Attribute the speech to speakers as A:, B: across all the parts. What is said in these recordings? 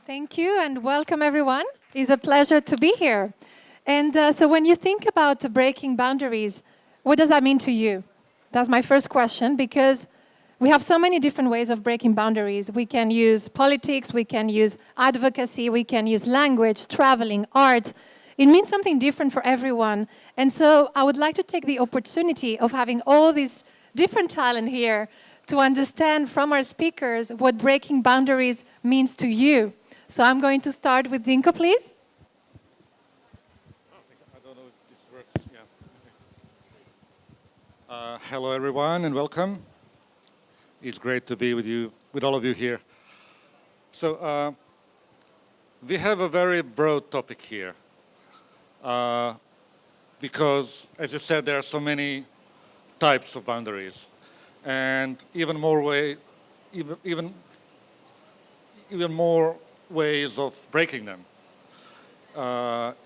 A: Thank you and welcome everyone. It's a pleasure to be here. And so when you think about breaking boundaries, what does that mean to you? That's my first question, because we have so many different ways of breaking boundaries. We can use politics, we can use advocacy, we can use language, traveling, art. It means something different for everyone. And so I would like to take the opportunity of having all these different talent here to understand from our speakers what breaking boundaries means to you. So I'm going to start with Dinko, please.
B: I don't know if this works. Yeah. Hello, everyone, and welcome. It's great to be with you, with all of you here. So we have a very broad topic here because, as you said, there are so many types of boundaries, and even more ways of breaking them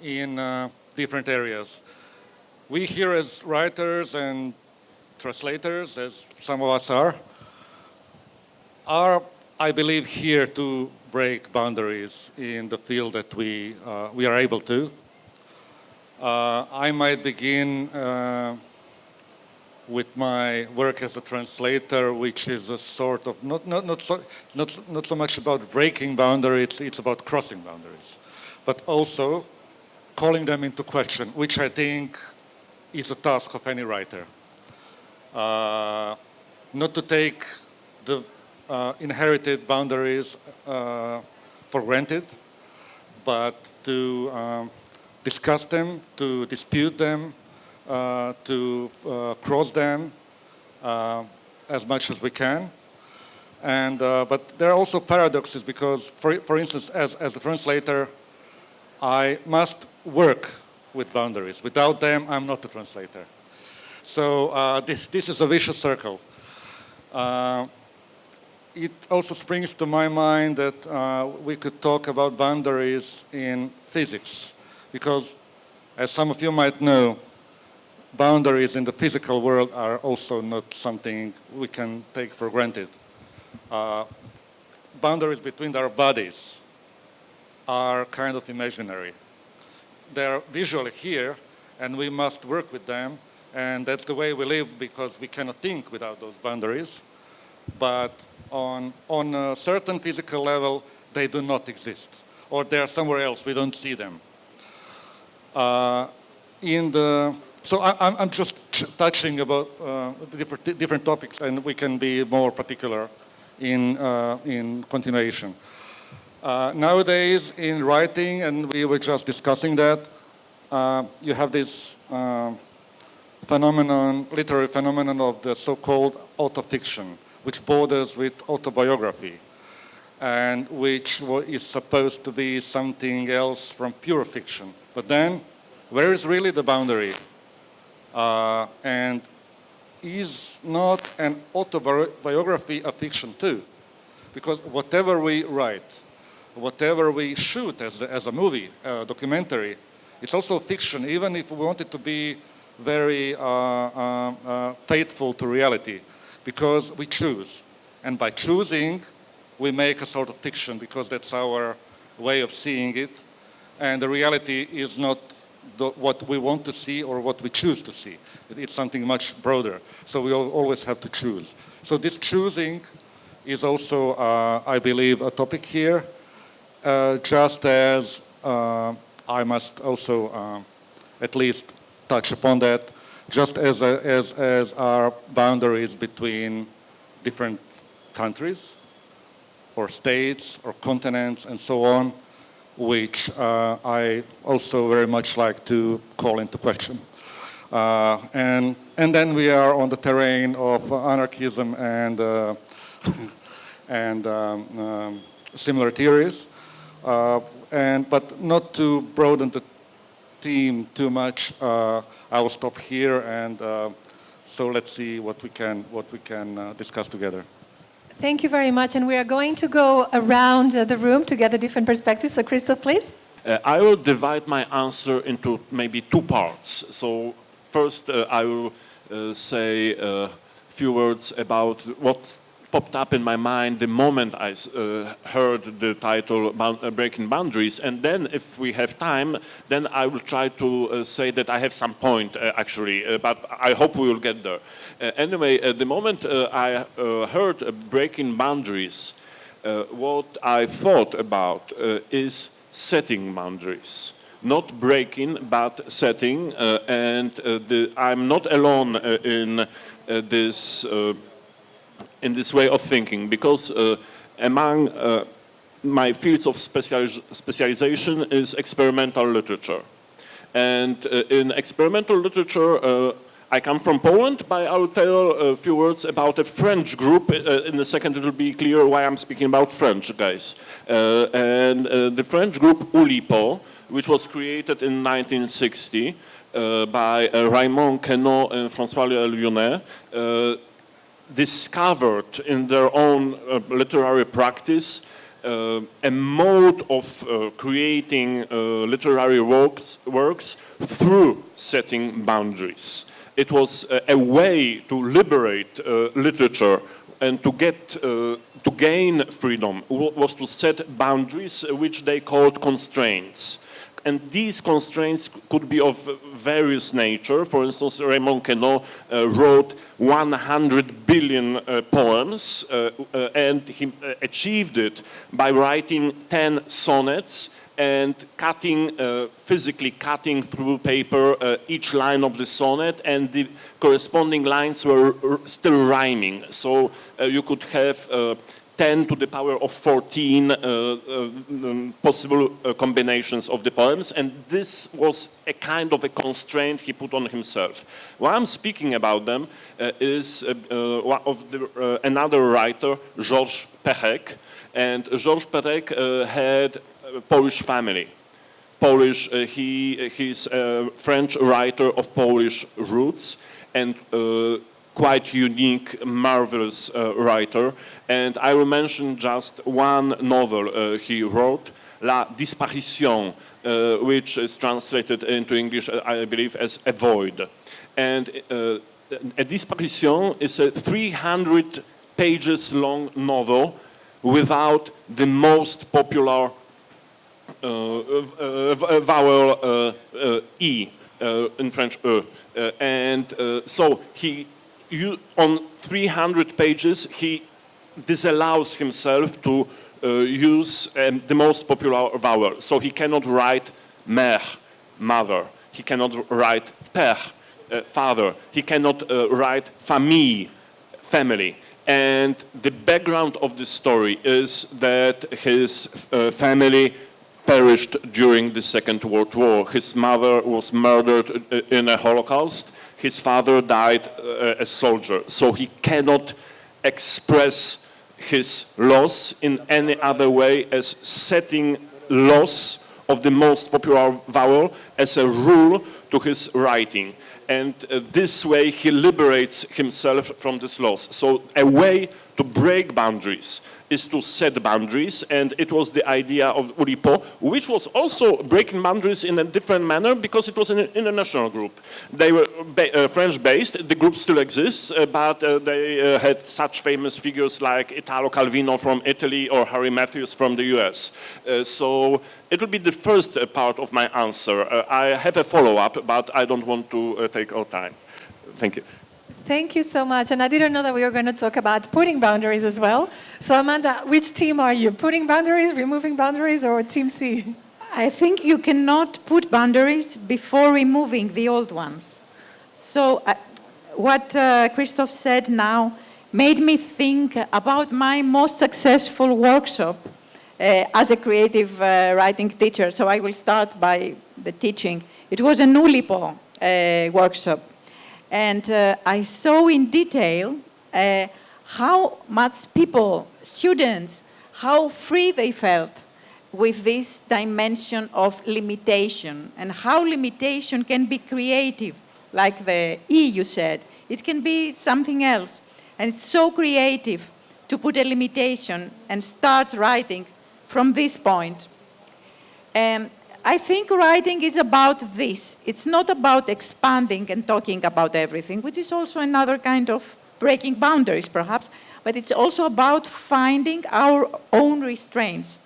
B: in different areas. We here as writers and translators, as some of us are, I believe, here to break boundaries in the field that we are able to. I might begin with my work as a translator, which is a sort of not so much about breaking boundaries, it's about crossing boundaries, but also calling them into question, which I think is a task of any writer. Not to take the inherited boundaries for granted, but to discuss them, to dispute them, to cross them as much as we can. And, but there are also paradoxes because, for instance, as a translator, I must work with boundaries. Without them, I'm not a translator. So this is a vicious circle. It also springs to my mind that we could talk about boundaries in physics, because as some of you might know, boundaries in the physical world are also not something we can take for granted. Boundaries between our bodies are kind of imaginary. They're visually here, and we must work with them, and that's the way we live because we cannot think without those boundaries. But on a certain physical level, they do not exist, or they're somewhere else, we don't see them. So I'm just touching about different topics, and we can be more particular in continuation. Nowadays, in writing, and we were just discussing that, you have this literary phenomenon of the so-called autofiction, which borders with autobiography, and which is supposed to be something else from pure fiction. But then, where is really the boundary? And is not an autobiography a fiction too? Because whatever we write, whatever we shoot as a movie, a documentary, it's also fiction, even if we want it to be very faithful to reality, because we choose. And by choosing, we make a sort of fiction, because that's our way of seeing it. And the reality is not what we want to see or what we choose to see. It's something much broader. So we always have to choose. So this choosing is also, I believe, a topic here, just as I must also at least touch upon that, just as our boundaries between different countries or states or continents and so on, which I also very much like to call into question. And then we are on the terrain of anarchism and similar theories, but not to broaden the theme too much. I will stop here, and so let's see what we can discuss together.
A: Thank you very much. And we are going to go around the room to get the different perspectives. So, Krzysztof, please.
C: I will divide my answer into maybe two parts. So, first, I will say a few words about what popped up in my mind the moment I heard the title Breaking Boundaries. And then, if we have time, then I will try to say that I have some point, actually, but I hope we will get there. Anyway, the moment I heard Breaking Boundaries, what I thought about is setting boundaries. Not breaking, but setting, and I'm not alone in this way of thinking, because among my fields of specialization is experimental literature. And in experimental literature, I come from Poland, but I will tell a few words about a French group. In a second, it will be clear why I'm speaking about French, guys. And the French group Oulipo, which was created in 1960 by Raymond Queneau and François Lyonnais, discovered in their own literary practice a mode of creating literary works through setting boundaries. It was a way to liberate literature and to gain freedom, was to set boundaries which they called constraints. And these constraints could be of various nature. For instance, Raymond Queneau wrote 100 billion poems, and he achieved it by writing 10 sonnets and physically cutting through paper each line of the sonnet, and the corresponding lines were still rhyming. So you could have 10 to the power of 14 possible combinations of the poems, and this was a kind of a constraint he put on himself. Why I'm speaking about them is another writer, Georges Perec, and Georges Perec had a Polish family. He's a French writer of Polish roots, and quite unique, marvelous writer. And I will mention just one novel he wrote, La Disparition, which is translated into English, I believe, as A Void. And A Disparition is a 300 pages long novel without the most popular vowel E, in French, E. And so on 300 pages, he disallows himself to use the most popular vowel. So he cannot write mère, mother. He cannot write père, father. He cannot write famille, family. And the background of this story is that his family perished during the Second World War. His mother was murdered in a Holocaust. His father died as soldier. So he cannot express his loss in any other way as setting loss of the most popular vowel as a rule to his writing. And this way he liberates himself from this loss. So a way to break boundaries is to set boundaries, and it was the idea of Oulipo, which was also breaking boundaries in a different manner because it was an international group. They were French-based, the group still exists, but they had such famous figures like Italo Calvino from Italy or Harry Matthews from the US. So it will be the first part of my answer. I have a follow-up, but I don't want to take all time. Thank you.
A: Thank you so much. And I didn't know that we were going to talk about putting boundaries as well. So Amanda, which team are you? Putting boundaries, removing boundaries, or Team C?
D: I think you cannot put boundaries before removing the old ones. So what Krzysztof said now made me think about my most successful workshop as a creative writing teacher. So I will start by the teaching. It was an Oulipo workshop. And I saw in detail how much people, students, how free they felt with this dimension of limitation, and how limitation can be creative, like the E you said. It can be something else. And it's so creative to put a limitation and start writing from this point. I think writing is about this. It's not about expanding and talking about everything, which is also another kind of breaking boundaries, perhaps, but it's also about finding our own restraints,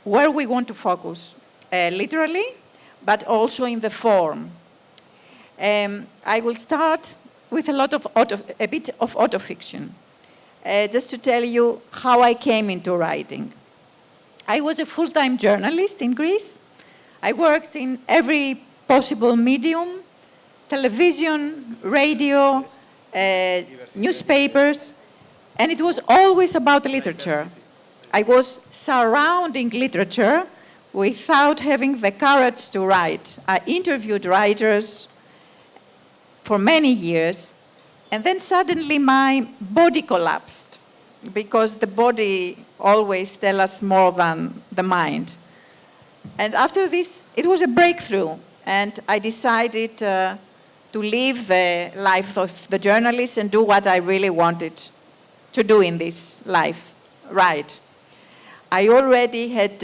D: where we want to focus, literally, but also in the form. I will start with a bit of autofiction, just to tell you how I came into writing. I was a full-time journalist in Greece. I worked in every possible medium, television, radio, newspapers, and it was always about literature. I was surrounding literature without having the courage to write. I interviewed writers for many years, and then suddenly my body collapsed, because the body always tells us more than the mind. And after this, it was a breakthrough, and I decided to live the life of the journalist and do what I really wanted to do in this life, write. I already had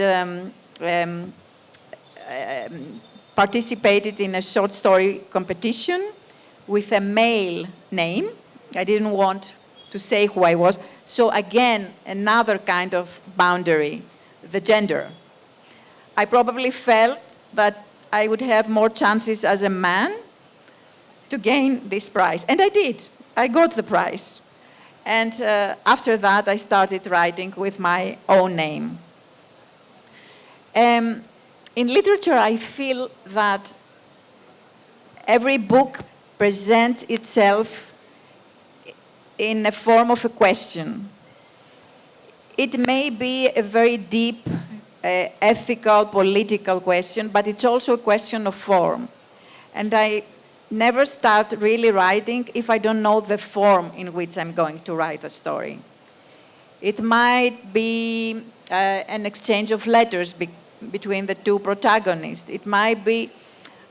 D: participated in a short story competition with a male name. I didn't want to say who I was. So again, another kind of boundary, the gender. I probably felt that I would have more chances as a man to gain this prize. And I did. I got the prize. And after that, I started writing with my own name. In literature, I feel that every book presents itself in a form of a question. It may be a very deep, ethical, political question, but it's also a question of form. And I never start really writing if I don't know the form in which I'm going to write a story. It might be an exchange of letters between the two protagonists. It might be,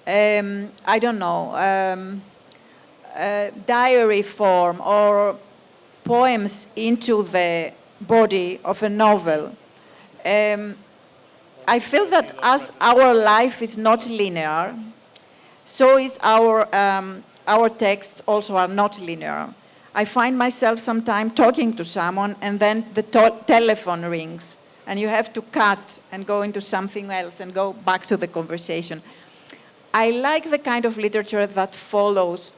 D: I don't know, diary form or poems into the body of a novel. I feel that as our life is not linear, so is our texts also are not linear. I find myself sometimes talking to someone and then the telephone rings and you have to cut and go into something else and go back to the conversation. I like the kind of literature that follows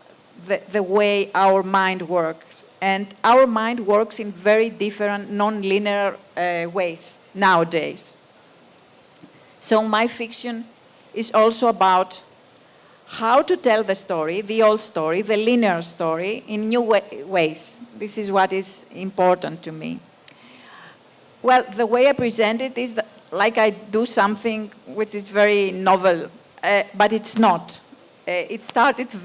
D: the way our mind works. And our mind works in very different, non-linear ways nowadays. So my fiction is also about how to tell the story, the old story, the linear story, in new ways. This is what is important to me. Well, the way I present it is that, like I do something which is very novel, but it's not. It started in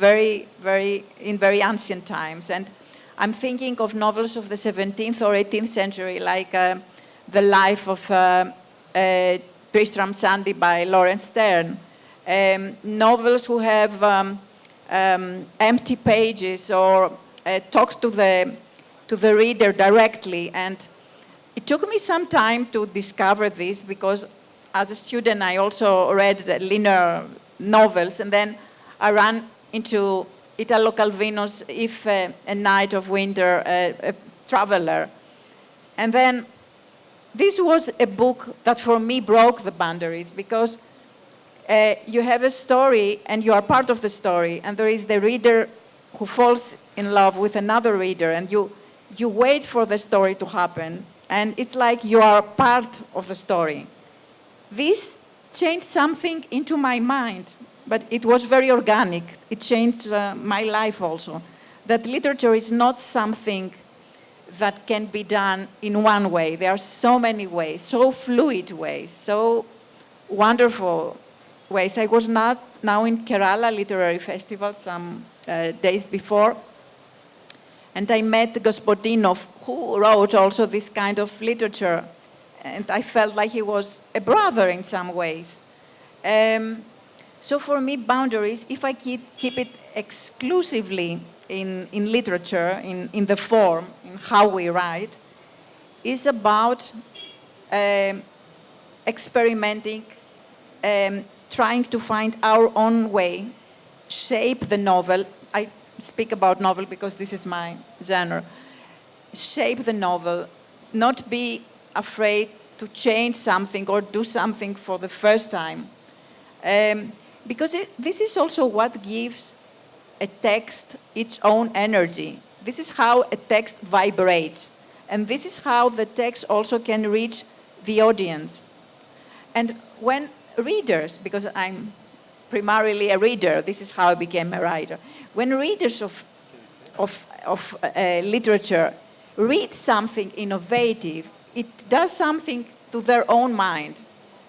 D: very ancient times, and I'm thinking of novels of the 17th or 18th century, like The Life of Tristram Shandy by Lawrence Sterne. Novels who have empty pages or talk to the reader directly. And it took me some time to discover this, because as a student I also read the linear novels, and then I ran into Italo Calvino's If a Night of Winter, a Traveler. And then this was a book that for me broke the boundaries, because you have a story and you are part of the story, and there is the reader who falls in love with another reader, and you wait for the story to happen, and it's like you are part of the story. This changed something into my mind, but it was very organic. It changed my life also. That literature is not something that can be done in one way. There are so many ways, so fluid ways, so wonderful ways. I was now in Kerala Literary Festival some days before, and I met Gospodinov, who wrote also this kind of literature, and I felt like he was a brother in some ways. So for me, boundaries, if I keep it exclusively in literature, in the form, in how we write, is about experimenting, trying to find our own way, shape the novel. I speak about novel because this is my genre. shape the novel, not be afraid to change something or do something for the first time. Because this is also what gives a text its own energy. This is how a text vibrates. And this is how the text also can reach the audience. And when readers, because I'm primarily a reader, this is how I became a writer. When readers of literature read something innovative, it does something to their own mind.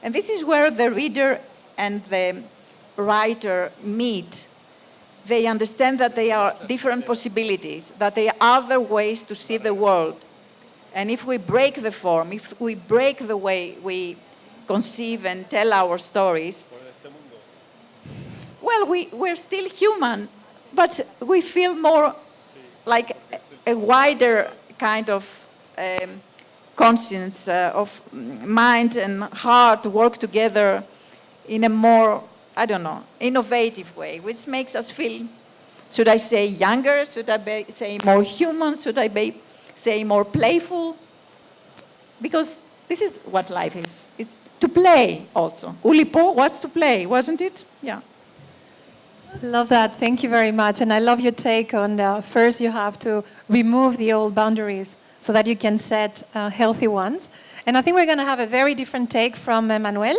D: And this is where the reader and the writer meet. They understand that there are different possibilities, that there are other ways to see the world. And if we break the form, if we break the way we conceive and tell our stories, well, we're still human, but we feel more like a wider kind of conscience of mind and heart work together in a more, I don't know, innovative way, which makes us feel, should I say younger? Should I say more human? Should I say more playful? Because this is what life is. It's to play also. Oulipo was to play, wasn't it? Yeah.
A: Love that. Thank you very much. And I love your take on first you have to remove the old boundaries so that you can set healthy ones. And I think we're going to have a very different take from Manuel.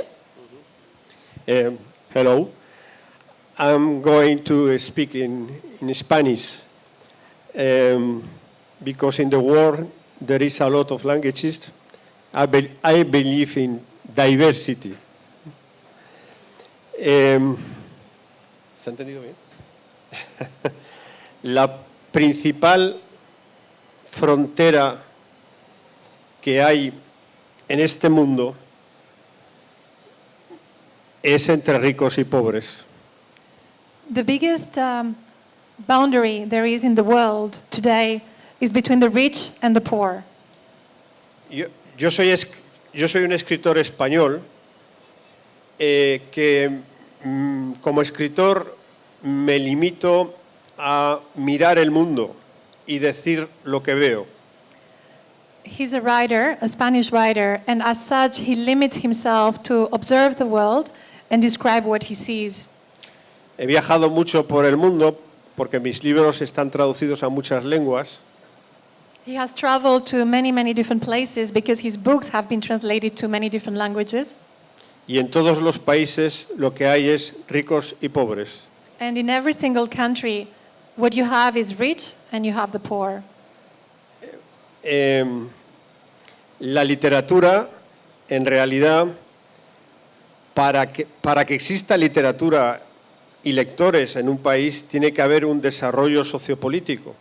E: Hello. I'm going to speak in Spanish because in the world there is a lot of languages. I believe in diversity. ¿Se ha entendido bien? La principal frontera que hay en este mundo es entre ricos y pobres.
A: The biggest boundary there is in the world today is between the rich and the poor.
E: Yo soy un escritor español que como escritor me limito a mirar el mundo y decir lo que veo.
A: He's a writer, a Spanish writer, and as such he limits himself to observe the world and describe what he sees.
E: He viajado mucho por el mundo porque mis libros están traducidos a muchas lenguas.
A: He has traveled to many, many different places because his books have been translated to many different languages.
E: Y en todos los países lo que hay es ricos y pobres.
A: And in every single country, what you have is rich and you have the poor.
E: La literatura, en realidad, para que exista literatura y lectores en un país, tiene que haber un desarrollo sociopolítico,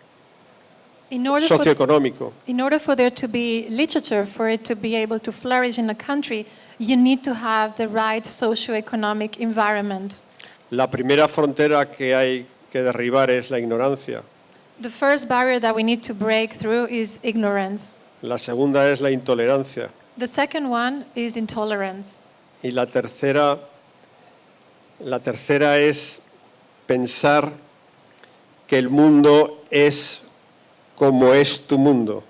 E: socioeconómico.
A: In order for there to be literature, for it to be able to flourish in a country, you need to have the right socioeconomic environment.
E: La primera frontera que hay que derribar es la ignorancia.
A: The first barrier that we need to break through is ignorance.
E: La segunda es la intolerancia.
A: The second one is intolerance.
E: Y la tercera es pensar que el mundo es como es tu mundo.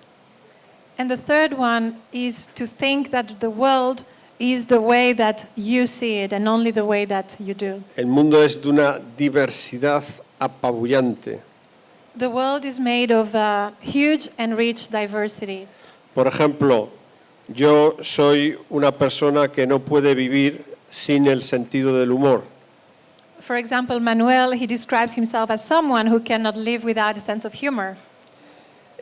A: And the third one is to think that the world is the way that you see it and only the way that you do.
E: El mundo es de una diversidad apabullante.
A: The world is made of huge and rich diversity.
E: Por ejemplo, yo soy una persona que no puede vivir sin el sentido del humor.
A: For example, Manuel, he describes himself as someone who cannot live without a sense of humor.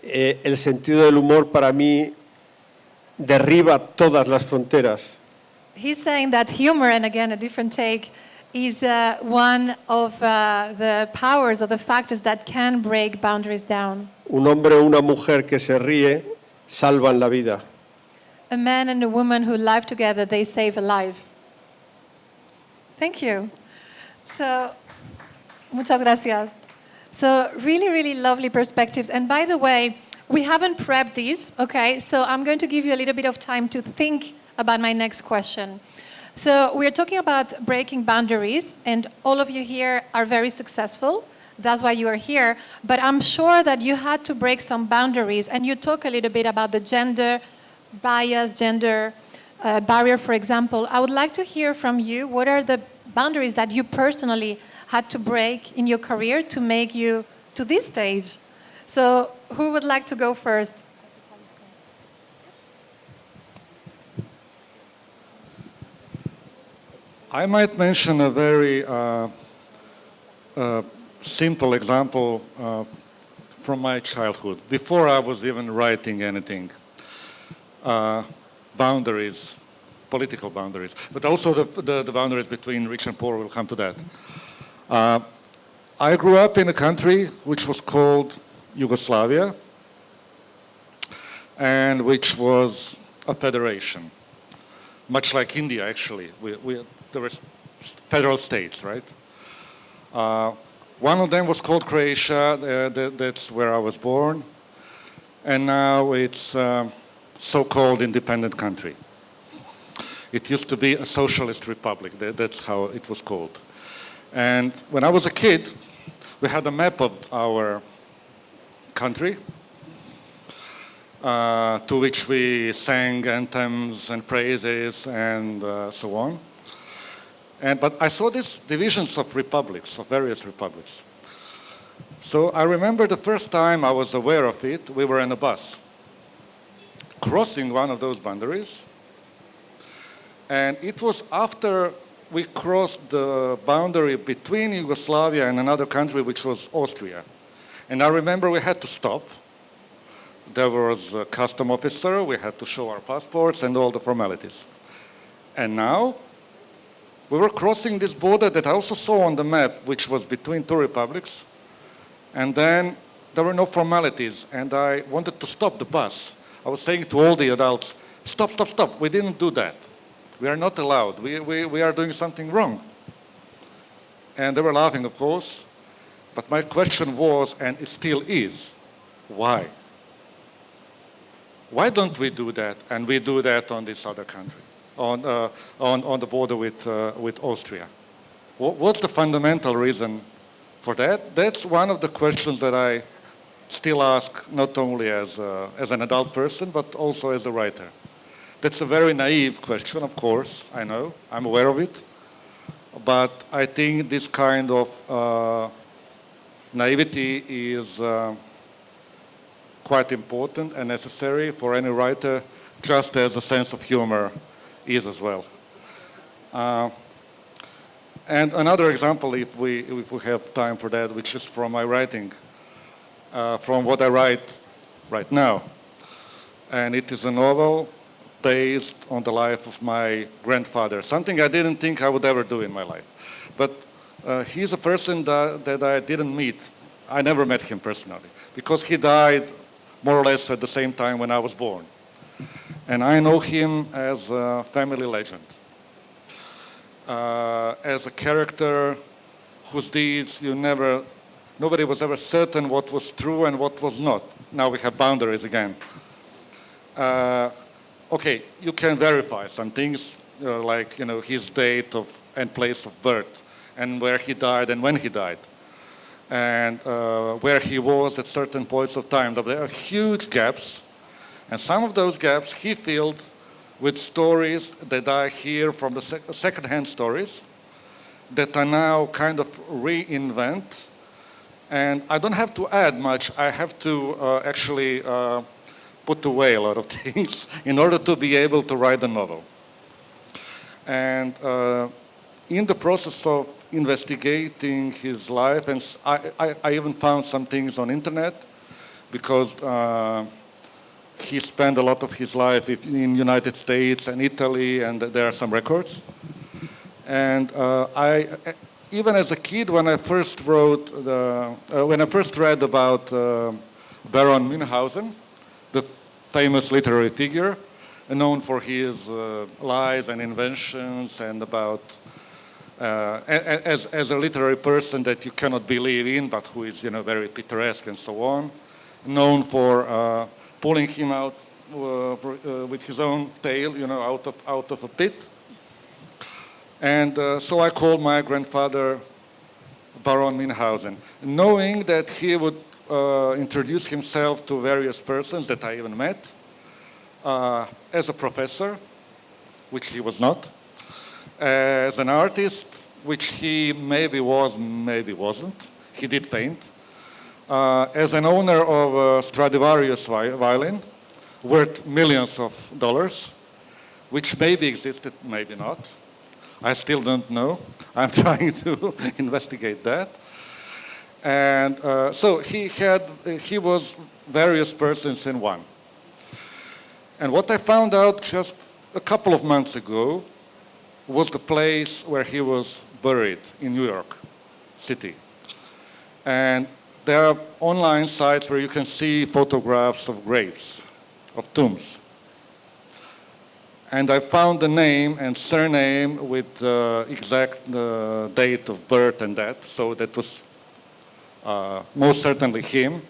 E: El sentido del humor para mí derriba todas las fronteras.
A: He's saying that humor, and again a different take, is one of the powers or the factors that can break boundaries down.
E: Un hombre o una mujer que se ríe salvan la vida.
A: A man and a woman who live together, they save a life. Thank you. So, muchas gracias. So, really, really lovely perspectives. And by the way, we haven't prepped these, okay? So I'm going to give you a little bit of time to think about my next question. So we're talking about breaking boundaries, and all of you here are very successful. That's why you are here. But I'm sure that you had to break some boundaries. And you talk a little bit about the gender bias, gender barrier, for example. I would like to hear from you, what are the boundaries that you personally had to break in your career to make you to this stage? So who would like to go first?
B: I might mention a very simple example from my childhood, before I was even writing anything. Boundaries, political boundaries, but also the boundaries between rich and poor. We'll come to that. I grew up in a country which was called Yugoslavia, and which was a federation, much like India, actually. There were federal states, right? One of them was called Croatia. That's where I was born. And now it's so-called independent country. It used to be a socialist republic. That's how it was called. And when I was a kid, we had a map of our country, to which we sang anthems and praises and so on. But I saw these divisions of republics, of various republics. So I remember the first time I was aware of it, we were in a bus, crossing one of those boundaries. And it was after we crossed the boundary between Yugoslavia and another country, which was Austria. And I remember we had to stop. There was a custom officer, we had to show our passports and all the formalities. And now, we were crossing this border that I also saw on the map, which was between two republics. And then there were no formalities, and I wanted to stop the bus. I was saying to all the adults, stop, stop, stop, we didn't do that. We are not allowed, we are doing something wrong. And they were laughing, of course, but my question was, and it still is, why? Why don't we do that, and we do that on this other country, on the border with Austria? What's the fundamental reason for that? That's one of the questions that I still ask, not only as an adult person, but also as a writer. That's a very naive question, of course, I know, I'm aware of it. But I think this kind of naivety is quite important and necessary for any writer, just as a sense of humor is as well. And another example, if we have time for that, which is from my writing, from what I write right now. And it is a novel based on the life of my grandfather, something I didn't think I would ever do in my life. But he's a person that I didn't meet. I never met him personally, because he died more or less at the same time when I was born. And I know him as a family legend, as a character whose deeds nobody was ever certain what was true and what was not. Now we have boundaries again. Okay, you can verify some things, like his date and place of birth, and where he died and when he died, and where he was at certain points of time. There are huge gaps, and some of those gaps he filled with stories that I hear from the second-hand stories that I now kind of reinvent. And I don't have to add much. I have to actually put away a lot of things in order to be able to write a novel. And in the process of investigating his life, and I even found some things on internet, because he spent a lot of his life in United States and Italy, and there are some records. And even as a kid, when I first read about Baron Münchhausen, the famous literary figure, known for his lies and inventions, and about as a literary person that you cannot believe in, but who is very picturesque and so on, known for pulling him out with his own tail, out of a pit. And so I called my grandfather Baron Münchhausen, knowing that he would introduce himself to various persons that I even met as a professor, which he was not, as an artist, which he maybe was, maybe wasn't. He did paint. As an owner of a Stradivarius violin, worth millions of dollars, which maybe existed, maybe not. I still don't know. I'm trying to investigate that. And so he was various persons in one. And what I found out just a couple of months ago was the place where he was buried in New York City. And there are online sites where you can see photographs of graves, of tombs. And I found the name and surname with the exact date of birth and that, so that was most certainly him.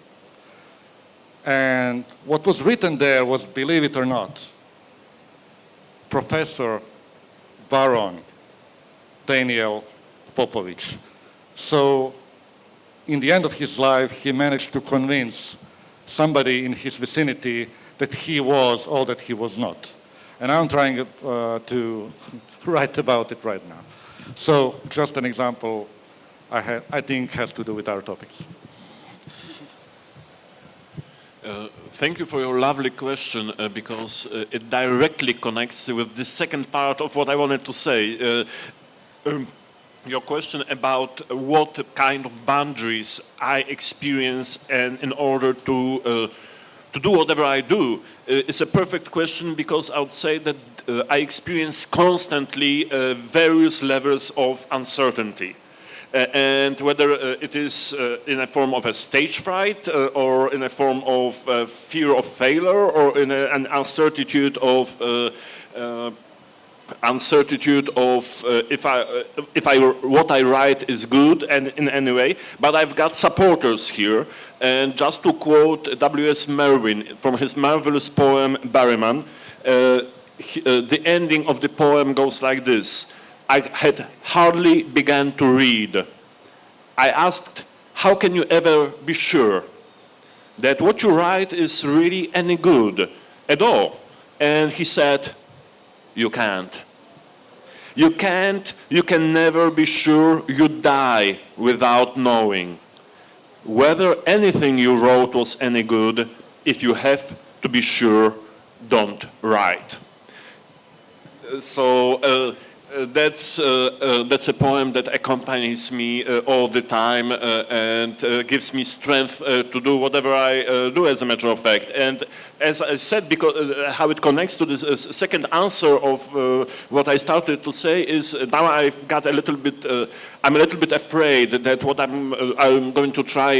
B: And what was written there was, believe it or not, Professor Baron Daniel Popovich. So in the end of his life, he managed to convince somebody in his vicinity that he was all that he was not. And I'm trying to write about it right now. So just an example I think has to do with our topics.
C: Thank you for your lovely question because it directly connects with the second part of what I wanted to say. Your question about what kind of boundaries I experience and in order to do whatever I do is a perfect question because I would say that I experience constantly various levels of uncertainty. And whether it is in a form of a stage fright or in a form of fear of failure or in an uncertitude of if what I write is good and in any way, but I've got supporters here. And just to quote W.S. Merwin from his marvelous poem Berryman, the ending of the poem goes like this. I had hardly begun to read. I asked, how can you ever be sure that what you write is really any good at all? And he said, you can't. You can't, you can never be sure. You die without knowing whether anything you wrote was any good. If you have to be sure, don't write. So that's a poem that accompanies me all the time and gives me strength to do whatever I do, as a matter of fact. And as I said, because how it connects to this second answer of what I started to say is now I've got a little bit. I'm a little bit afraid that what I'm going to try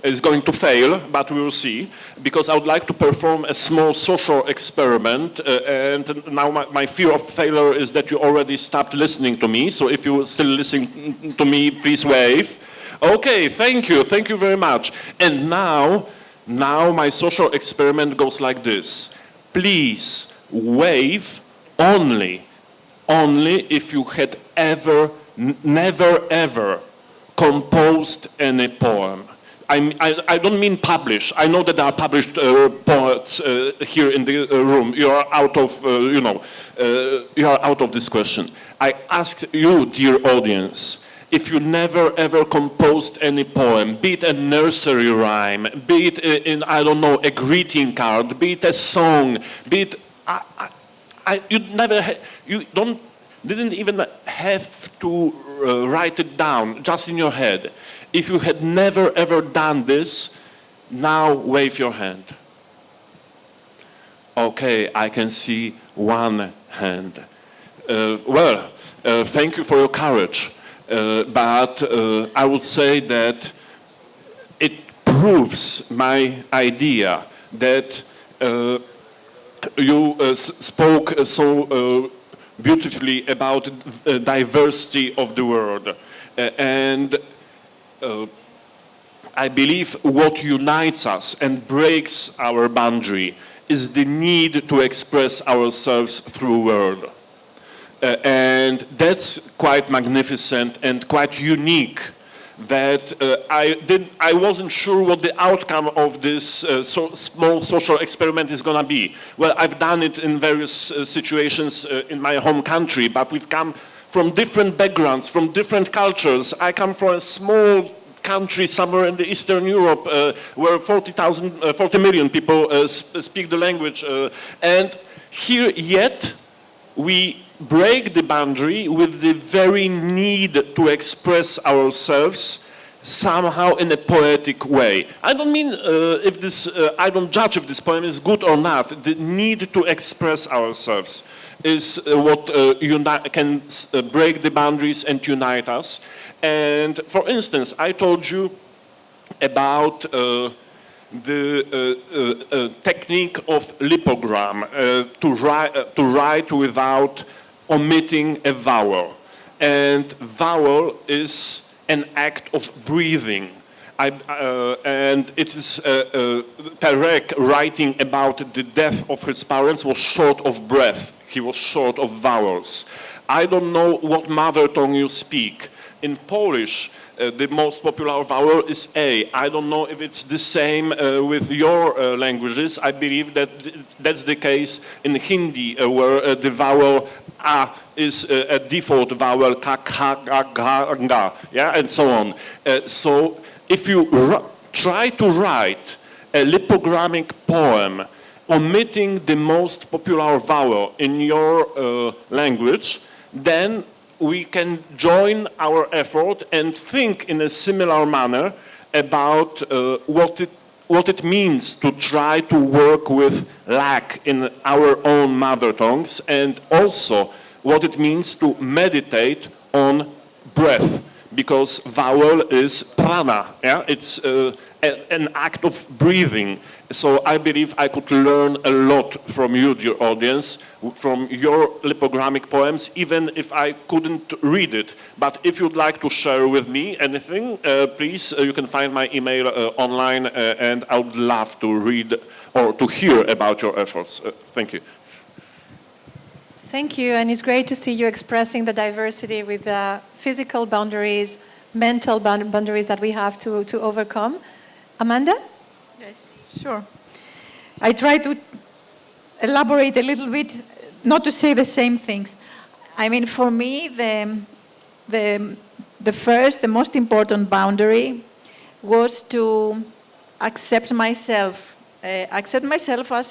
C: is going to fail, but we will see, because I would like to perform a small social experiment, and now my fear of failure is that you already stopped listening to me, so if you're still listening to me, please wave. Okay, thank you very much. And now my social experiment goes like this. Please wave only if you had never ever composed any poem. I don't mean publish. I know that there are published poets here in the room. You are out of, you are out of this question. I asked you, dear audience, if you never ever composed any poem, be it a nursery rhyme, be it in, I don't know, a greeting card, be it a song, be it, didn't even have to write it down, just in your head. If you had never ever done this, now wave your hand. Okay, I can see one hand. Thank you for your courage. But I would say that it proves my idea that you spoke so beautifully about diversity of the world. And I believe what unites us and breaks our boundary is the need to express ourselves through word. And that's quite magnificent and quite unique. That I wasn't sure what the outcome of this small social experiment is going to be. Well, I've done it in various situations in my home country, but we've come from different backgrounds, from different cultures. I come from a small country somewhere in the Eastern Europe where 40 million people speak the language. And here yet, we break the boundary with the very need to express ourselves somehow in a poetic way. I don't mean I don't judge if this poem is good or not. The need to express ourselves is what can break the boundaries and unite us. And for instance, I told you about the technique of lipogram, to write without omitting a vowel. And vowel is an act of breathing. And it is Perec writing about the death of his parents was short of breath. He was short of vowels. I don't know what mother tongue you speak. In Polish, the most popular vowel is A. I don't know if it's the same with your languages. I believe that that's the case in Hindi, where the vowel A is a default vowel, ka, ka, ga, ga, nga, yeah, and so on. So if you try to write a lipogrammic poem omitting the most popular vowel in your language, then we can join our effort and think in a similar manner about what it means to try to work with lack in our own mother tongues, and also what it means to meditate on breath, because vowel is prana, yeah? It's an act of breathing. So I believe I could learn a lot from you, dear audience, from your lipogrammic poems, even if I couldn't read it. But if you'd like to share with me anything, please, you can find my email online, and I would love to read or to hear about your efforts. Thank you.
A: Thank you, and it's great to see you expressing the diversity with the physical boundaries, mental boundaries that we have to overcome. Amanda?
D: Yes, sure. I try to elaborate a little bit, not to say the same things. I mean, for me, the most important boundary was to accept myself as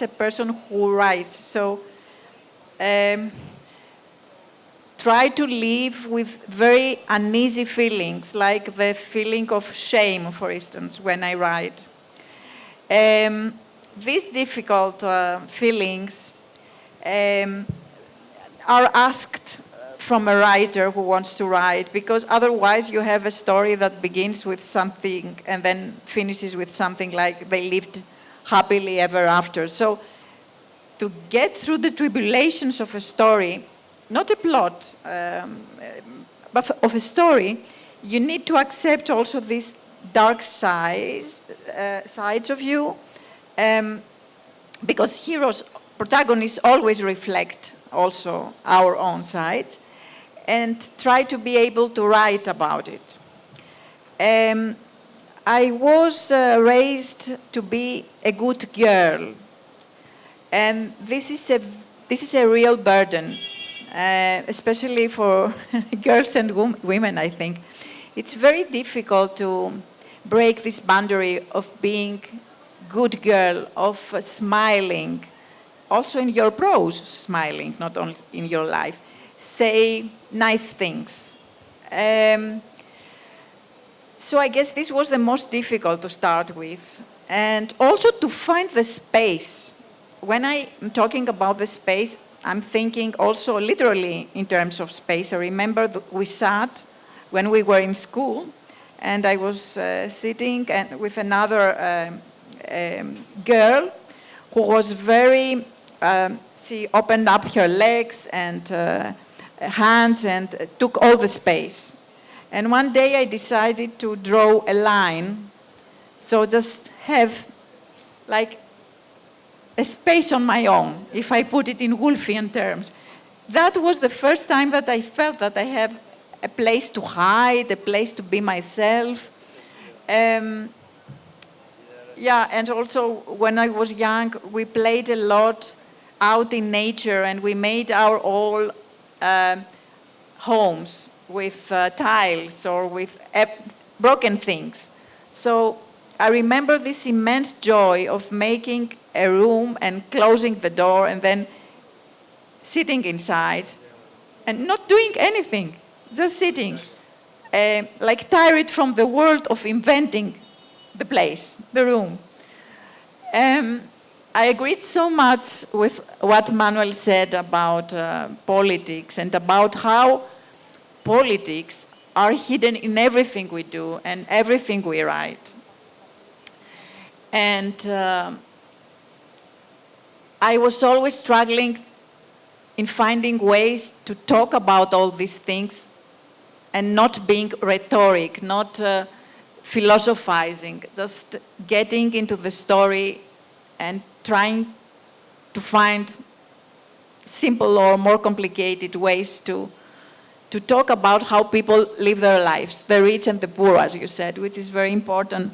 D: a person who writes. So try to live with very uneasy feelings, like the feeling of shame, for instance, when I write. These difficult feelings are asked from a writer who wants to write, because otherwise you have a story that begins with something and then finishes with something like they lived happily ever after. So to get through the tribulations of a story, not a plot, but of a story, you need to accept also these dark sides of you, because protagonists always reflect also our own sides, and try to be able to write about it. I was raised to be a good girl, and this is a real burden. Especially for girls and women, I think. It's very difficult to break this boundary of being good girl, of smiling, also in your prose, smiling, not only in your life. Say nice things. So I guess this was the most difficult to start with. And also to find the space. When I'm talking about the space, I'm thinking also literally in terms of space. I remember we sat when we were in school, and I was sitting with another girl who was very, she opened up her legs and hands and took all the space. And one day I decided to draw a line, so just have like a space on my own, if I put it in Woolfian terms. that was the first time that I felt that I have a place to hide, a place to be myself. Yeah, and also when I was young, we played a lot out in nature, and we made our own homes with tiles or with broken things. So I remember this immense joy of making a room and closing the door and then sitting inside and not doing anything, just sitting, like tired from the world of inventing the place, the room. I agreed so much with what Manuel said about politics and about how politics are hidden in everything we do and everything we write. And I was always struggling in finding ways to talk about all these things and not being rhetoric, not philosophizing, just getting into the story and trying to find simple or more complicated ways to talk about how people live their lives, the rich and the poor, as you said, which is very important.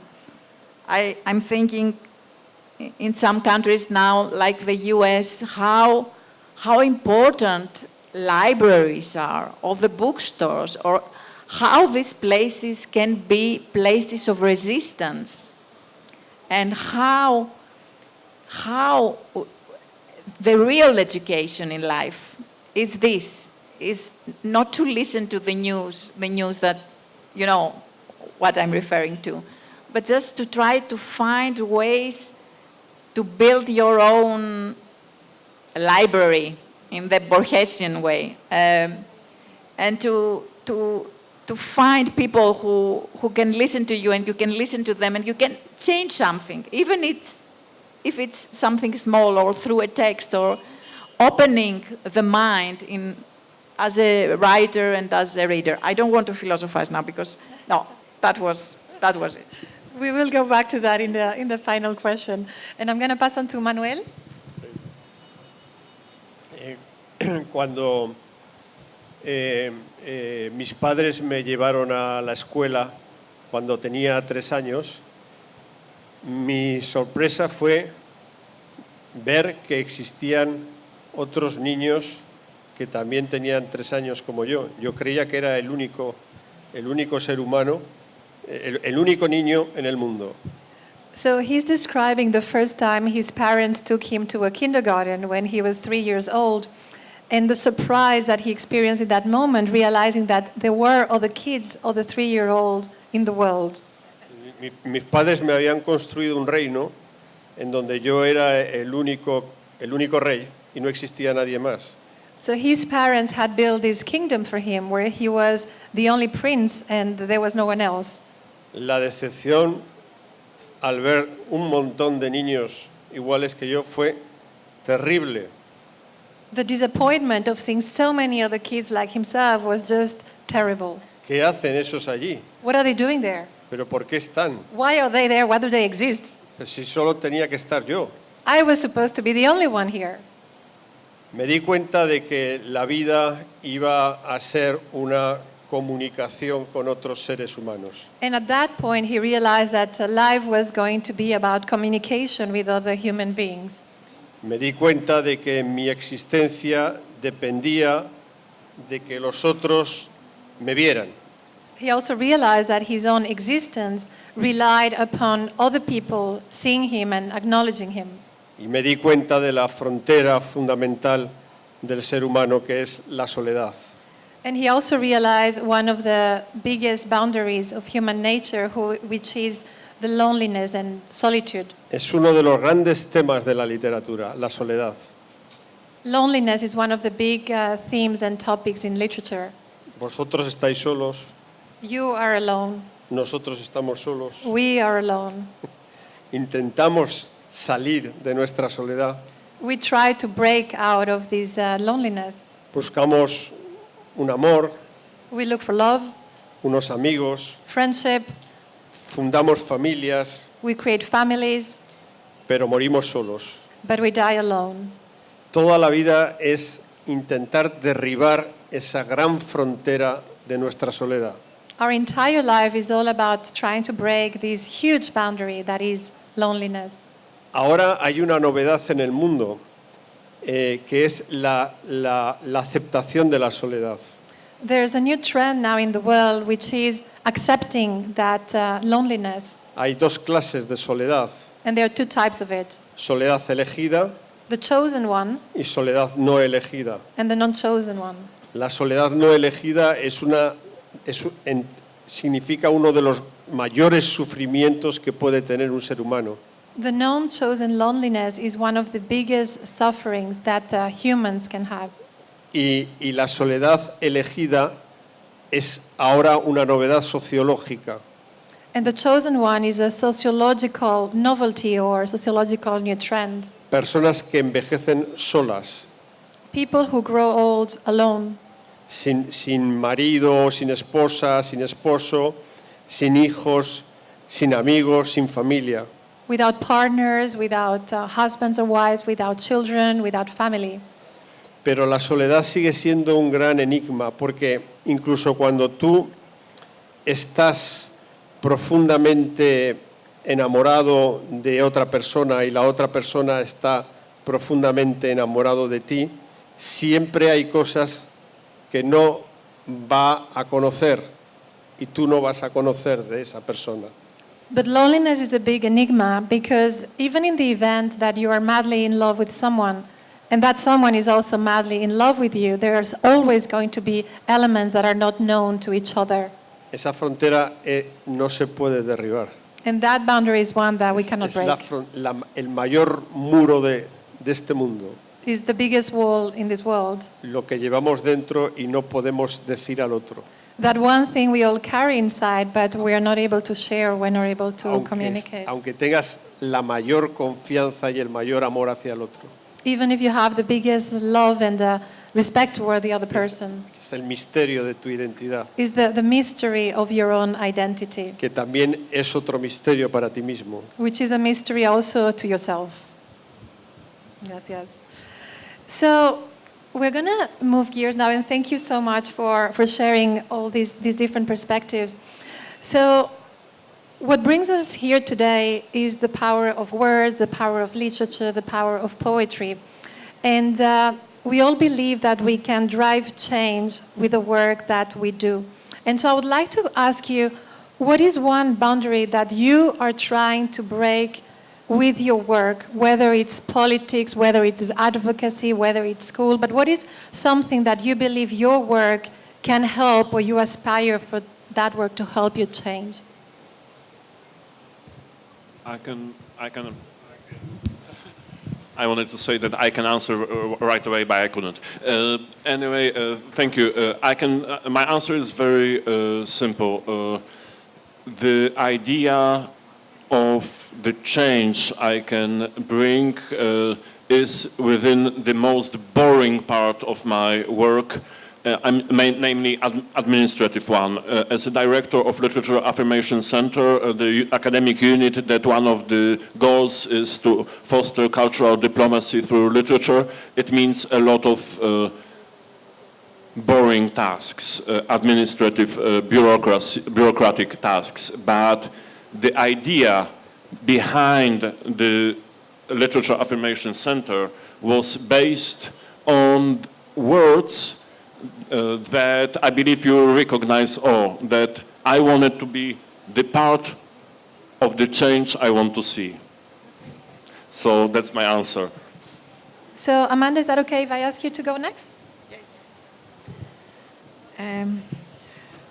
D: I'm thinking in some countries now, like the US, how important libraries are, or the bookstores, or how these places can be places of resistance, and how the real education in life is not to listen to the news that, you know, what I'm referring to, but just to try to find ways to build your own library in the Borgesian way, and to find people who can listen to you and you can listen to them and you can change something, even if it's something small or through a text or opening the mind as a writer and as a reader. I don't want to philosophize now because, no, that was it.
A: We will go back to that in the final question. And I'm going to pass on to Manuel.
E: Cuando mis padres me llevaron a la escuela cuando tenía 3 años, mi sorpresa fue ver que existían otros niños que también tenían 3 años como yo. Yo creía que era el único ser humano, el único niño en el mundo.
A: So he's describing the first time his parents took him to a kindergarten when he was 3 years old, and the surprise that he experienced in that moment, realizing that there were other kids, other 3-year-old in the world.
E: Mis padres me habían construido un reino en donde yo era el único rey y no existía nadie más.
A: So his parents had built this kingdom for him where he was the only prince and there was no one else.
E: La decepción al ver un montón de niños iguales que yo fue terrible.
A: The disappointment of seeing so many other kids like himself was just terrible.
E: ¿Qué hacen esos allí?
A: What are they doing there?
E: ¿Pero por qué están?
A: Why are they there? Why do they exist?
E: Pues si solo tenía que estar yo.
A: I was supposed to be the only one here.
E: Me di cuenta de que la vida iba a ser una comunicación con otros seres humanos.
A: And at that point, he realized that life was going to be about communication with other human beings.
E: Me di cuenta de que mi existencia dependía de que los otros me vieran.
A: He also realized that his own existence relied upon other people seeing him and acknowledging him.
E: Y me di cuenta de la frontera fundamental del ser humano, que es la soledad.
A: And he also realized one of the biggest boundaries of human nature, which is the loneliness and solitude.
E: Es uno de los grandes temas de la literatura, la soledad.
A: Loneliness is one of the big themes and topics in literature.
E: Vosotros estáis solos,
A: You are alone.
E: nosotros estamos solos.
A: We are alone.
E: Intentamos salir de nuestra soledad.
A: We try to break out of this loneliness.
E: Buscamos un amor,
A: We look for love,
E: unos amigos,
A: friendship.
E: fundamos familias,
A: We create families,
E: pero morimos solos.
A: but we die alone.
E: Toda la vida es intentar derribar esa gran frontera de nuestra soledad.
A: Our entire life is all about trying to break this huge boundary that is loneliness.
E: Ahora hay una novedad en el mundo, que es la aceptación de la soledad.
A: There's a new trend now in the world which is accepting that loneliness.
E: Hay dos clases de soledad,
A: And there are two types of it.
E: soledad elegida
A: The chosen one
E: y soledad no elegida.
A: and the non-chosen one.
E: La soledad no elegida significa uno de los mayores sufrimientos que puede tener un ser humano.
A: The non-chosen loneliness is one of the biggest sufferings that humans can have.
E: Y la soledad elegida es ahora una novedad sociológica.
A: And the chosen one is a sociological novelty or sociological new trend.
E: Personas que envejecen solas,
A: People who grow old alone,
E: sin marido, sin esposa, sin esposo, sin hijos, sin amigos, sin familia.
A: without partners, without husbands or wives, without children, without family.
E: Pero la soledad sigue siendo un gran enigma, porque incluso cuando tú estás profundamente enamorado de otra persona y la otra persona está profundamente enamorado de ti, siempre hay cosas que no va a conocer y tú no vas a conocer de esa persona.
A: But loneliness is a big enigma because even in the event that you are madly in love with someone and that someone is also madly in love with you, there's always going to be elements that are not known to each other.
E: Esa frontera no se puede derribar.
A: And that boundary is one that we cannot
E: Es
A: break.
E: el mayor muro de este mundo.
A: It's the biggest wall in this world.
E: Lo que llevamos dentro y no podemos decir al otro.
A: That one thing we all carry inside, but we are not able to share, we're not able to communicate.
E: Aunque tengas la mayor confianza y el mayor amor hacia el otro.
A: Even if you have the biggest love and respect toward the other person,
E: Es el misterio de tu identidad,
A: is the mystery of your own identity,
E: que también es otro misterio para ti mismo.
A: which is a mystery also to yourself. Yes, yes. So we're going to move gears now, and thank you so much for sharing all these different perspectives. So what brings us here today is the power of words, the power of literature, the power of poetry. And we all believe that we can drive change with the work that we do. And so I would like to ask you, what is one boundary that you are trying to break with your work, whether it's politics, whether it's advocacy, whether it's school, but what is something that you believe your work can help or you aspire for that work to help you change?
C: I wanted to say that I can answer right away, but I couldn't. Anyway, thank you. My answer is very simple. The idea of the change I can bring is within the most boring part of my work, namely administrative one. As a director of Literature Affirmation Center, the academic unit, that one of the goals is to foster cultural diplomacy through literature. It means a lot of boring tasks, administrative, bureaucratic tasks, but the idea behind the Literature Affirmation Center was based on words that I believe you recognize all, that I wanted to be the part of the change I want to see. So that's my answer.
A: So Amanda, is that okay if I ask you to go next?
D: Yes.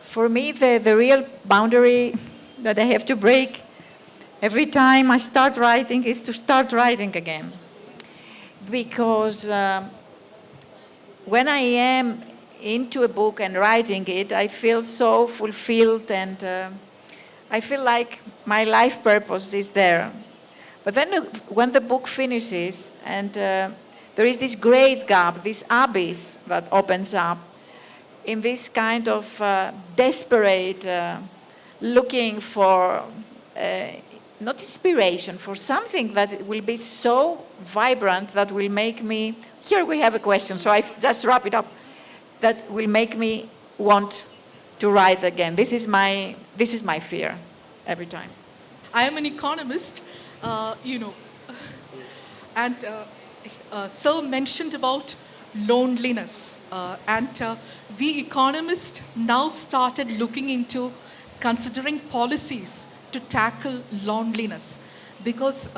D: For me, the real boundary that I have to break every time I start writing is to start writing again. Because when I am into a book and writing it, I feel so fulfilled and I feel like my life purpose is there. But then when the book finishes and there is this great gap, this abyss that opens up in this kind of desperate looking for, not inspiration, for something that will be so vibrant that will make me here we have a question, so I just wrap it up, that will make me want to write again. This is my fear every time.
F: I am an economist, and Sir mentioned about loneliness, and we economists now started looking into considering policies to tackle loneliness, because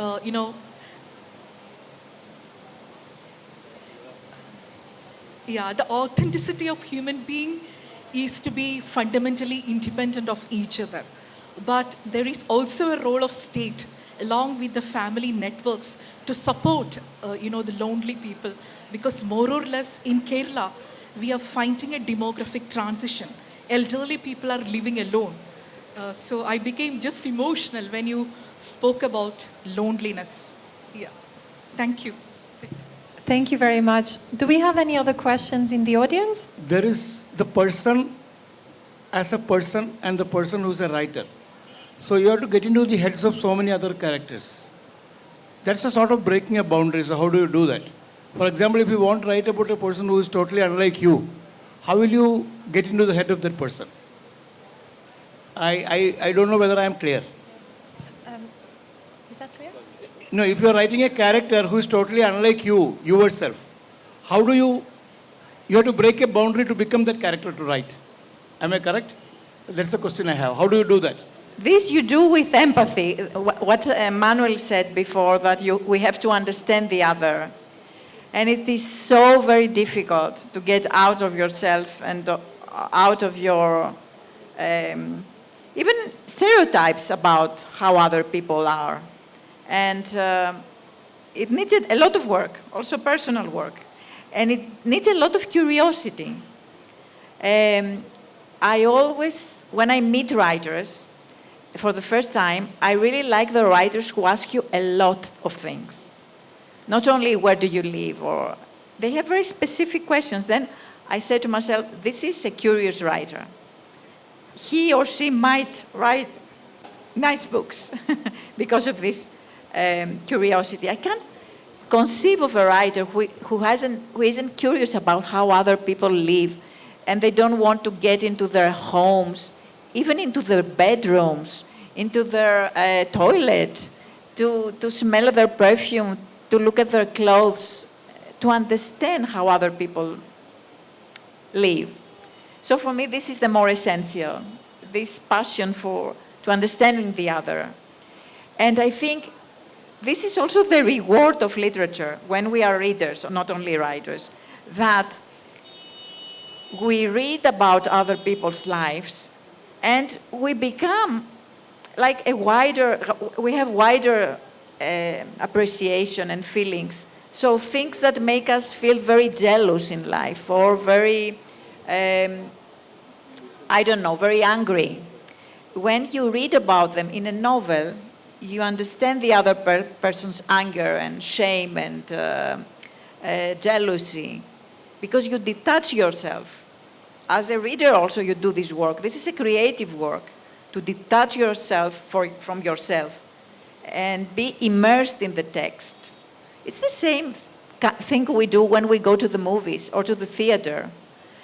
F: the authenticity of human being is to be fundamentally independent of each other. But there is also a role of state along with the family networks to support the lonely people, because more or less in Kerala we are finding a demographic transition. Elderly people are living alone. So I became just emotional when you spoke about loneliness. Yeah. Thank you.
A: Thank you very much. Do we have any other questions in the audience?
G: There is the person as a person and the person who's a writer. So you have to get into the heads of so many other characters. That's a sort of breaking a boundary. So how do you do that? For example, if you want to write about a person who is totally unlike you, how will you get into the head of that person? I don't know whether I am clear.
A: Is that clear?
G: No, if you are writing a character who is totally unlike you, yourself, how do you have to break a boundary to become that character to write. Am I correct? That's the question I have. How do you do that?
D: This you do with empathy. What Manuel said before, that we have to understand the other. And it is so very difficult to get out of yourself and out of your even stereotypes about how other people are. And it needs a lot of work, also personal work. And it needs a lot of curiosity. I always, when I meet writers, for the first time, I really like the writers who ask you a lot of things. Not only where do you live, or they have very specific questions. Then I say to myself, this is a curious writer. He or she might write nice books because of this curiosity. I can't conceive of a writer who isn't curious about how other people live, and they don't want to get into their homes, even into their bedrooms, into their toilet, to smell their perfume, to look at their clothes, to understand how other people live. So for me, this is the more essential, this passion to understanding the other. And I think this is also the reward of literature when we are readers, or not only writers, that we read about other people's lives and we become like we have wider appreciation and feelings. So things that make us feel very jealous in life, or very, very angry. When you read about them in a novel, you understand the other person's anger and shame and jealousy, because you detach yourself. As a reader also, you do this work. This is a creative work, to detach yourself from yourself and be immersed in the text. It's the same thing we do when we go to the movies or to the theater,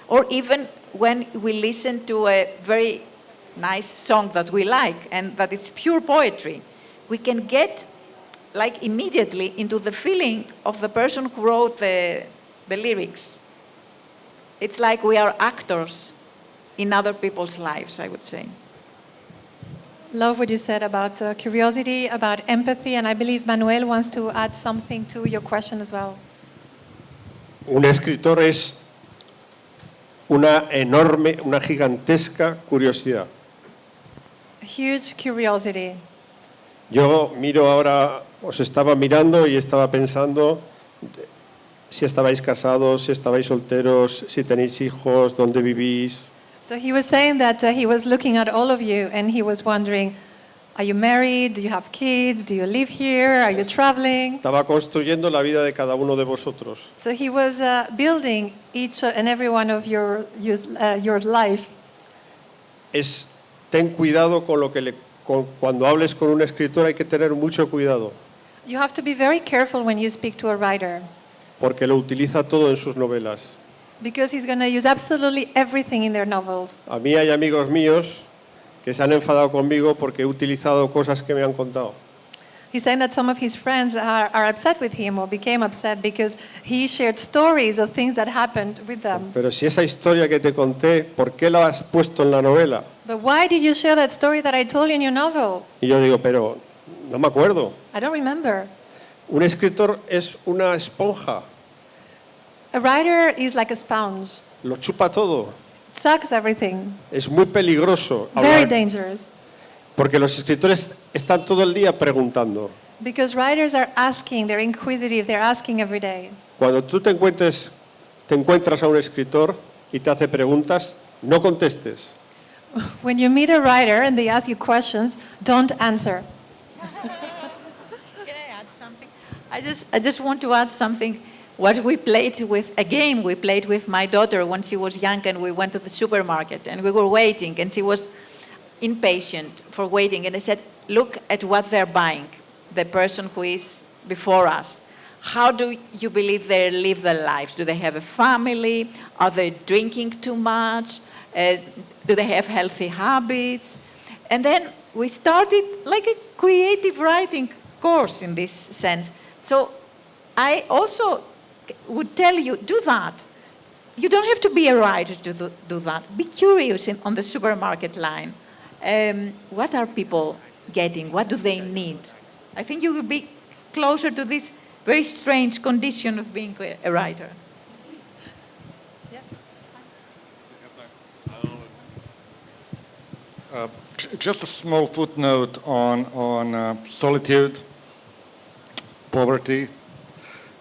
D: or even when we listen to a very nice song that we like and that is pure poetry. We can get like immediately into the feeling of the person who wrote the lyrics. It's like we are actors in other people's lives, I would say.
A: Love what you said about curiosity, about empathy, and I believe Manuel wants to add something to your question as well.
E: Un escritor es una gigantesca curiosidad.
A: Huge curiosity.
E: Yo miro ahora, os estaba mirando y estaba pensando si estabais casados, si estabais solteros, si tenéis hijos, dónde vivís.
A: So he was saying that he was looking at all of you and he was wondering, are you married? Do you have kids? Do you live here? Are you traveling?
E: Estaba construyendo la vida de cada uno de vosotros.
A: So he was building each and every one of your life.
E: Ten cuidado con lo que cuando hables con un escritor hay que tener mucho cuidado.
A: You have to be very careful when you speak to a writer.
E: porque lo utiliza todo en sus novelas.
A: Because he's going to use absolutely everything in their novels.
E: A mí hay amigos míos que se han enfadado conmigo porque he utilizado cosas que me han contado.
A: He's saying that some of his friends are upset with him or became upset because he shared stories of things that happened with them.
E: Pero si esa historia que te conté, ¿por qué la has puesto en la novela?
A: But why did you share that story that I told you in your novel?
E: Y yo digo, pero no me acuerdo.
A: I don't remember.
E: Un escritor es una esponja,
A: A writer is like a sponge.
E: lo chupa todo.
A: Sucks everything.
E: Es muy peligroso
A: Very
E: hablar,
A: dangerous.
E: porque los escritores están todo el día preguntando.
A: Because writers are asking, they're inquisitive, they're asking every day.
E: Cuando tú te encuentras a un escritor y te hace preguntas, no contestes.
A: When you meet a writer and they ask you questions, don't answer.
D: Can I add something? I just want to add something. What we played with, a game we played with my daughter when she was young, and we went to the supermarket and we were waiting, and she was impatient for waiting, and I said, look at what they're buying, the person who is before us. How do you believe they live their lives? Do they have a family? Are they drinking too much? Do they have healthy habits? And then we started like a creative writing course in this sense. So I also would tell you, do that. You don't have to be a writer to do that. Be curious on the supermarket line. What are people getting? What do they need? I think you will be closer to this very strange condition of being a writer.
B: Just a small footnote on solitude, poverty,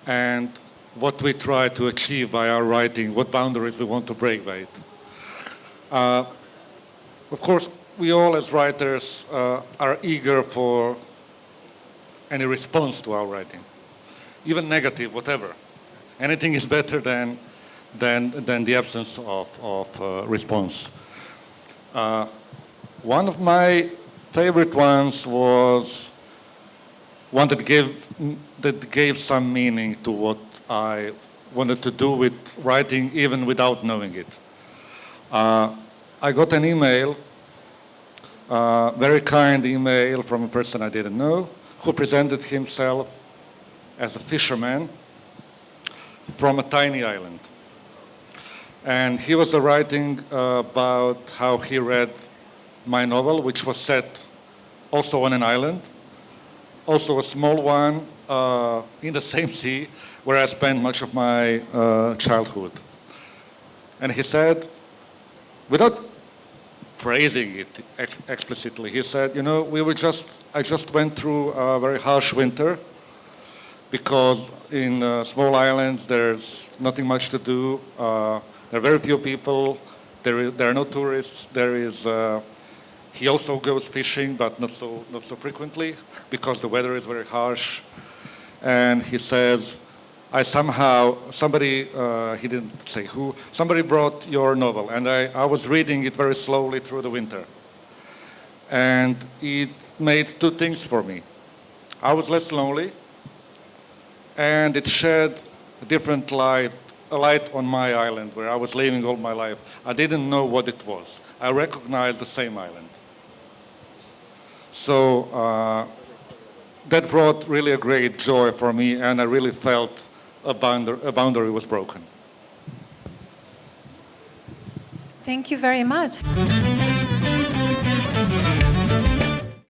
B: and what we try to achieve by our writing, what boundaries we want to break by it. Of course, we all as writers are eager for any response to our writing, even negative, whatever. Anything is better than the absence of response. One of my favorite ones was one that gave some meaning to what I wanted to do with writing, even without knowing it. I got an email, very kind email from a person I didn't know, who presented himself as a fisherman from a tiny island. And he was writing about how he read my novel, which was set also on an island, also a small one in the same sea where I spent much of my childhood. And he said, without praising it explicitly, he said, you know, I just went through a very harsh winter because in small islands there's nothing much to do. There are very few people. There are no tourists. He also goes fishing, but not so frequently because the weather is very harsh. And he says, somebody, he didn't say who, somebody brought your novel, and I was reading it very slowly through the winter. And it made two things for me. I was less lonely, and it shed a different light, a light on my island where I was living all my life. I didn't know what it was. I recognized the same island. So that brought really a great joy for me, and I really felt a boundary was broken.
A: Thank you very much.